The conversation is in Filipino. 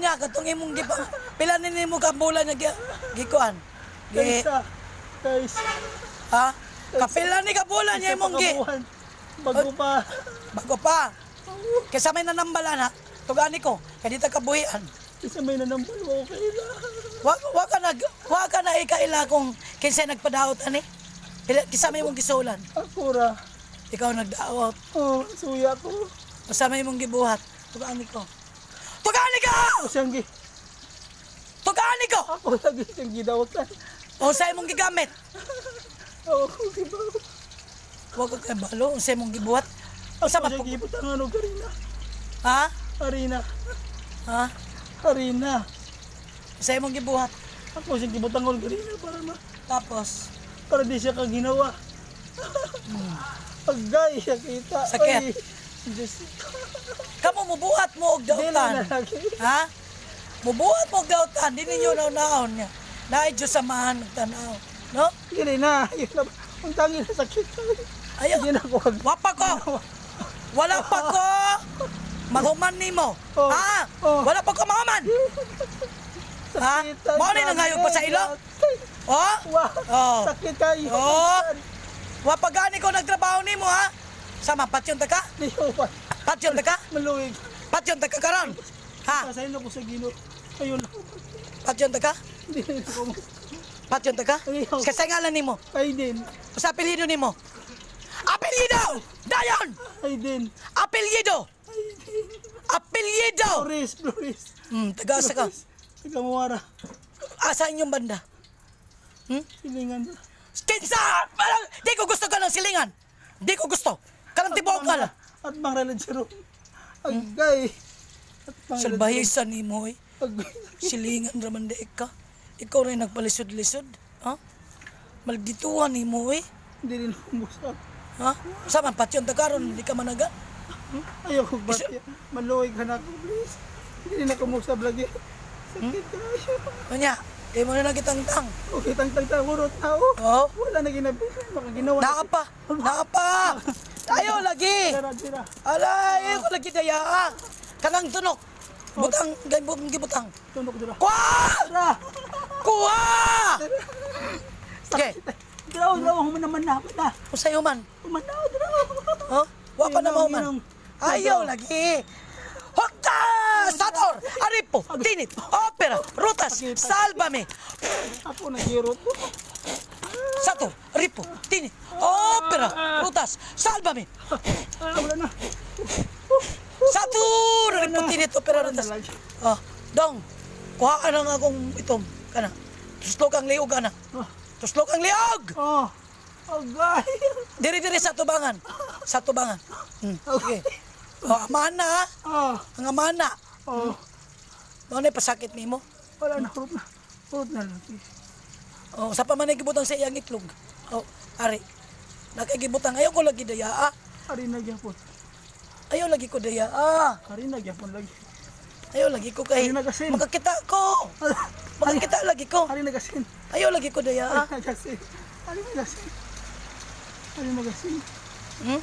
na katong imong pila nimo ka bulan nga gikuan. Guys. Ha? Kapila ni ka bulan nga imong Bago pa. Bago pa. Kaysa may nanambalan ha. Tugani ko, kay dito kabuhian. Isa may nanambal, okay lang. Wa ka na ikaila kung kinsa nagpadaot ani. Kisa may mong gisulan. Ako ra. Ikaw nagdaot. Oh, suya ko. Usa may mong gibuhat. Tugani ko. Tugani ko! Tugani ko! Ako lagi siyang gidawatan. Usa imong gigamit. Ako diba? Wa ka kay balo, usa imong gibuhat. Usa Ako pa siya gibot ang ano, Karina. Ha? Karina. Ha? Karina. Usa imong gibuhat. Ako siya gibot ang Karina Tapos para di siya kaginawa. Agay siya kita. Sakit. Ay, Diyos. kamo mubuhat mo og Dili na dautan. lagi. Ha? Mubuhat mo og dautan, di ninyo naon niya. Naay Diyos samahan ng tanaw. No? Dili na. Yun na. Ang tangi na sakit. Ayaw. Hindi na ako Wapa ko. Wala pa ko. Mahuman nimo. Oh. Ha? Oh. Wala pa ko mahuman. Ha? Mao ni nangayog pa sa ilo? Oh? Wow. Oh. Sakit kayo. Oh. Wa pa gani ko nagtrabaho nimo ha? Sama patyon ta ka? Di ko pa. Patyon ta ka? Maluwig. Patyon ta ka karon? Ha? Kasayin ako sa Gino. Ayun. Patyon ta ka? Hindi na ako. Patyon ta ka? Ayaw. Kasi ngalan nimo. Ay din. Sa apelyido nimo. Apelyido! Dayon! Ay din. Apelyido! Apelyido! Flores. Taga asa ka? Taga Muara. Asa inyong banda? Silingan na. Kinsa! Parang, di ko gusto ka ng silingan. Di ko gusto. Kanang tibuok ka lang. At bang relad si Rom. Agay. At bang Salbahisan ni mo eh. Agay. Silingan raman de ka. Ikaw rin nagpalisod-lisod. Ha? Maldituhan ni mo eh. Hindi rin ako musap. Ha? Sama, patyon ta karon, hindi ka managa. Ayaw ko ba? Maluwig ka na ako, please. Hindi rin ako musap lagi. Sakit kayo. Kanya, di mo na nagitang-tang. Okay, tang-tang urot tao. Oo. Wala na ginabili. Makaginawa. Naapa! Naapa! Ayaw lagi! Tira. Alay, ayaw ko lagi daya. Kanang tunok. Butang, gibutang. Tunok dira. Kuha! Tira. Kuha! Okay. Dira, human naman na. Pata. Usay human. Humanaw, dira. Oh, wa pa na Ginong, mahuman. ginong. Ayaw lagi. Hokta! Sator! Aripo! Tinit! Opera! Rutas! Salvame! Ako nag-irot. Sator! Aripo! Tinit! Opera! Rutas! Salvame! Wala na. Sator! Aripo! Tinit! Opera! Rutas! Wala na lagi. Oh, dong! Kuha ka lang akong itong kana. Tuslok ang liog ana. Tuslok ang liog! Oh. Agay. Diri-diri sa tubangan. Sa tubangan. Sige. Oh, amana. Oh. Ang amana. Oh. Ano na pasakit nimo? Wala na. Hurot na. Hurot na lagi. Oh, sa pamanay gibutang sa iyang itlog. Oh, ari. Nakagibutang ayaw ko lagi daya. Ari na gyapon. Ayaw lagi ko daya. Ah, Ari na gyapon lagi. ayaw lagi ko kay Ari nagasin. makakita ko. Makakita lagi ko. Ari nagasin. Ayaw lagi ko daya. Ari nagasin. Ari nagasin. Ari nagasin. Hmm?